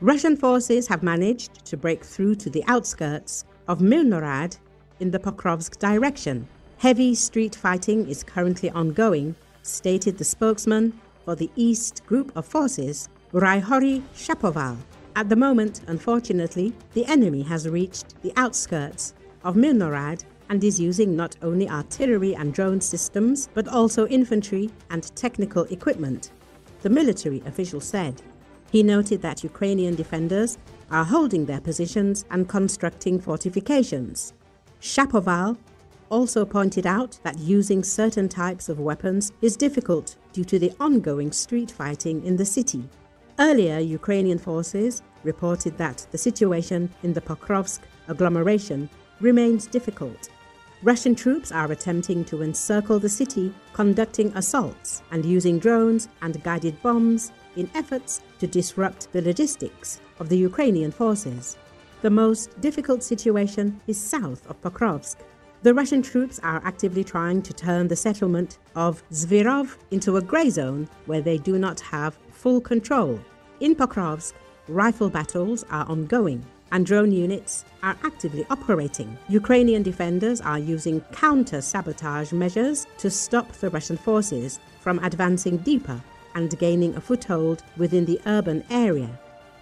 Russian forces have managed to break through to the outskirts of Myrnohrad in the Pokrovsk direction. Heavy street fighting is currently ongoing, stated the spokesman for the East Group of Forces, Hryhorii Shapoval. At the moment, unfortunately, the enemy has reached the outskirts of Myrnohrad and is using not only artillery and drone systems, but also infantry and technical equipment, the military official said. He noted that Ukrainian defenders are holding their positions and constructing fortifications. Shapoval also pointed out that using certain types of weapons is difficult due to the ongoing street fighting in the city. Earlier, Ukrainian forces reported that the situation in the Pokrovsk agglomeration remains difficult. Russian troops are attempting to encircle the city, conducting assaults and using drones and guided bombs in efforts to disrupt the logistics of the Ukrainian forces. The most difficult situation is south of Pokrovsk. The Russian troops are actively trying to turn the settlement of Zvirove into a grey zone where they do not have full control. In Pokrovsk, rifle battles are ongoing and drone units are actively operating. Ukrainian defenders are using counter-sabotage measures to stop the Russian forces from advancing deeper and gaining a foothold within the urban area.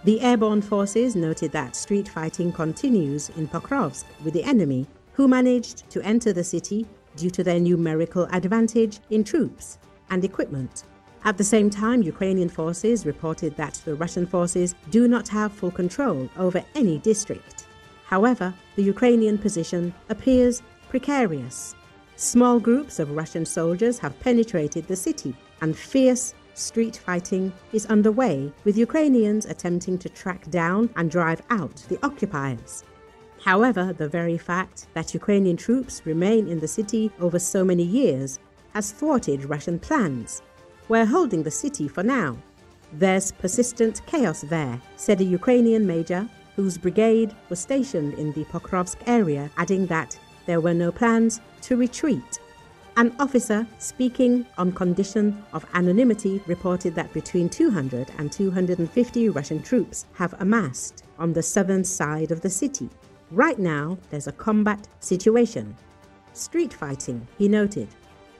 The airborne forces noted that street fighting continues in Pokrovsk with the enemy, who managed to enter the city due to their numerical advantage in troops and equipment. At the same time, Ukrainian forces reported that the Russian forces do not have full control over any district. However, the Ukrainian position appears precarious. Small groups of Russian soldiers have penetrated the city, and fierce street fighting is underway, with Ukrainians attempting to track down and drive out the occupiers. However, the very fact that Ukrainian troops remain in the city over so many years has thwarted Russian plans. "We're holding the city for now. There's persistent chaos there," said a Ukrainian major whose brigade was stationed in the Pokrovsk area, adding that there were no plans to retreat. An officer speaking on condition of anonymity reported that between 200 and 250 Russian troops have amassed on the southern side of the city. Right now, there's a combat situation. Street fighting, he noted.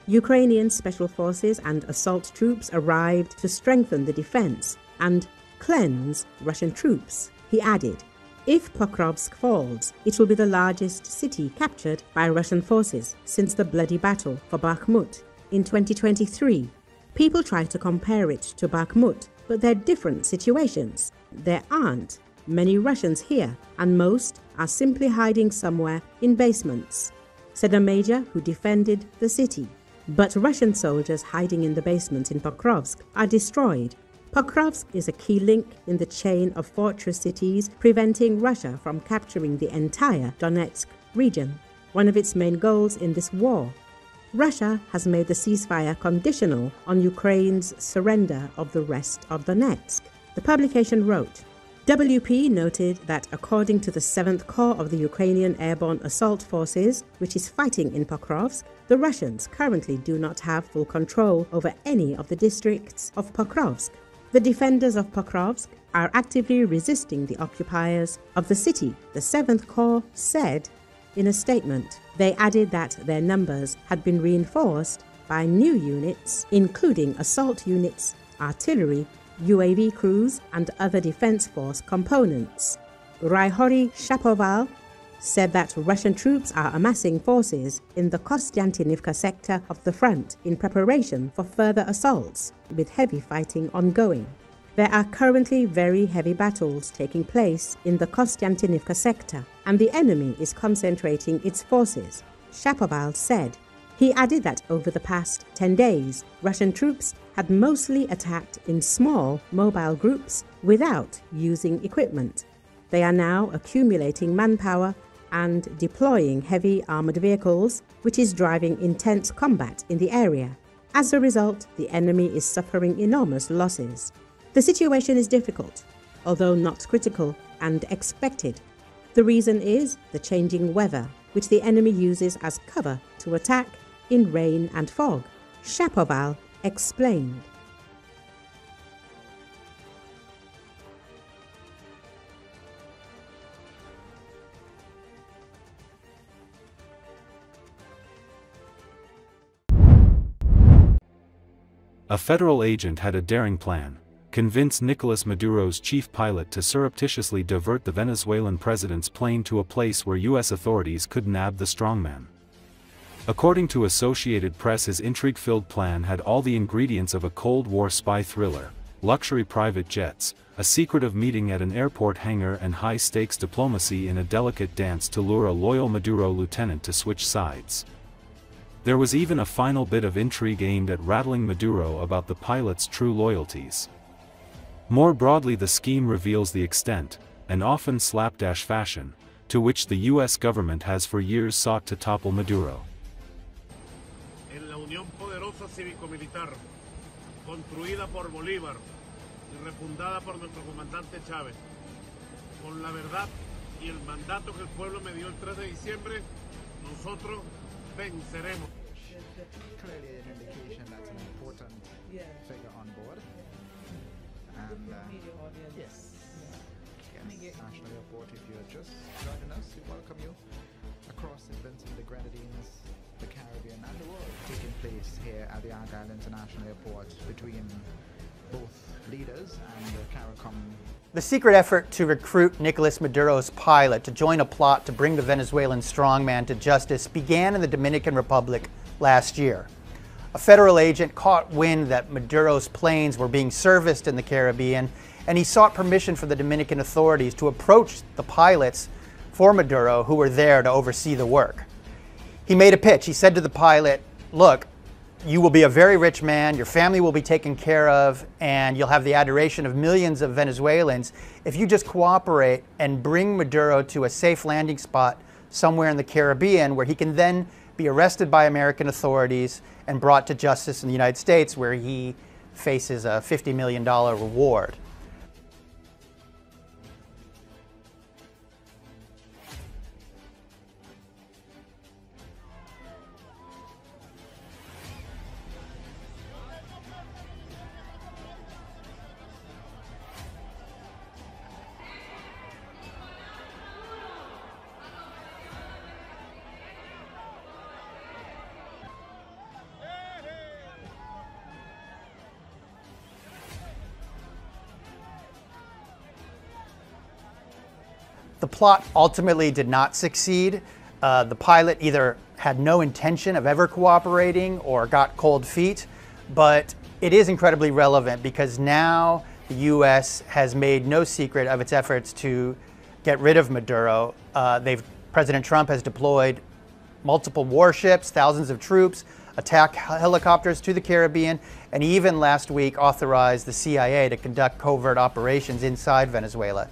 Ukrainian special forces and assault troops arrived to strengthen the defense and cleanse Russian troops, he added. If Pokrovsk falls, it will be the largest city captured by Russian forces since the bloody battle for Bakhmut in 2023. People try to compare it to Bakhmut, but they're different situations. There aren't many Russians here, and most are simply hiding somewhere in basements, said a major who defended the city. But Russian soldiers hiding in the basement in Pokrovsk are destroyed. Pokrovsk is a key link in the chain of fortress cities preventing Russia from capturing the entire Donetsk region, one of its main goals in this war. Russia has made the ceasefire conditional on Ukraine's surrender of the rest of Donetsk, the publication wrote. WP noted that according to the 7th Corps of the Ukrainian Airborne Assault Forces, which is fighting in Pokrovsk, the Russians currently do not have full control over any of the districts of Pokrovsk. The defenders of Pokrovsk are actively resisting the occupiers of the city, the 7th Corps said in a statement. They added that their numbers had been reinforced by new units, including assault units, artillery, UAV crews, and other defense force components. Hryhorii Shapoval said that Russian troops are amassing forces in the Kostiantynivka sector of the front in preparation for further assaults, with heavy fighting ongoing. There are currently very heavy battles taking place in the Kostiantynivka sector, and the enemy is concentrating its forces, Shapoval said. He added that over the past 10 days, Russian troops had mostly attacked in small, mobile groups without using equipment. They are now accumulating manpower and deploying heavy armored vehicles, which is driving intense combat in the area. As a result, the enemy is suffering enormous losses. The situation is difficult, although not critical and expected. The reason is the changing weather, which the enemy uses as cover to attack in rain and fog, Shapoval explained. A federal agent had a daring plan: convince Nicolas Maduro's chief pilot to surreptitiously divert the Venezuelan president's plane to a place where U.S. authorities could nab the strongman. According to Associated Press, his intrigue-filled plan had all the ingredients of a Cold War spy thriller: luxury private jets, a secretive meeting at an airport hangar, and high-stakes diplomacy in a delicate dance to lure a loyal Maduro lieutenant to switch sides. There was even a final bit of intrigue aimed at rattling Maduro about the pilot's true loyalties. More broadly, the scheme reveals the extent, and often slapdash fashion, to which the U.S. government has for years sought to topple Maduro. En la unión poderosa cívico-militar, construida por Bolívar y refundada por nuestro comandante Chávez, con la verdad y el mandato que el pueblo me dio el 3 de diciembre, nosotros venceremos. Clearly an indication that's an important figure on board. And yes, National Airport, if you're just joining us, we welcome you across the Vincent the Grenadines, the Caribbean and the world, taking place here at the Argyle International Airport between both leaders and the CARICOM. The secret effort to recruit Nicolas Maduro's pilot to join a plot to bring the Venezuelan strongman to justice began in the Dominican Republic last year. A federal agent caught wind that Maduro's planes were being serviced in the Caribbean, and he sought permission from the Dominican authorities to approach the pilots for Maduro who were there to oversee the work. He made a pitch. He said to the pilot, "Look, you will be a very rich man, your family will be taken care of, and you'll have the adoration of millions of Venezuelans if you just cooperate and bring Maduro to a safe landing spot somewhere in the Caribbean where he can then be arrested by American authorities and brought to justice in the United States, where he faces a $50 million reward." The plot ultimately did not succeed. The pilot either had no intention of ever cooperating or got cold feet, but it is incredibly relevant because now the U.S. has made no secret of its efforts to get rid of Maduro. President Trump has deployed multiple warships, thousands of troops, attack helicopters to the Caribbean, and even last week authorized the CIA to conduct covert operations inside Venezuela.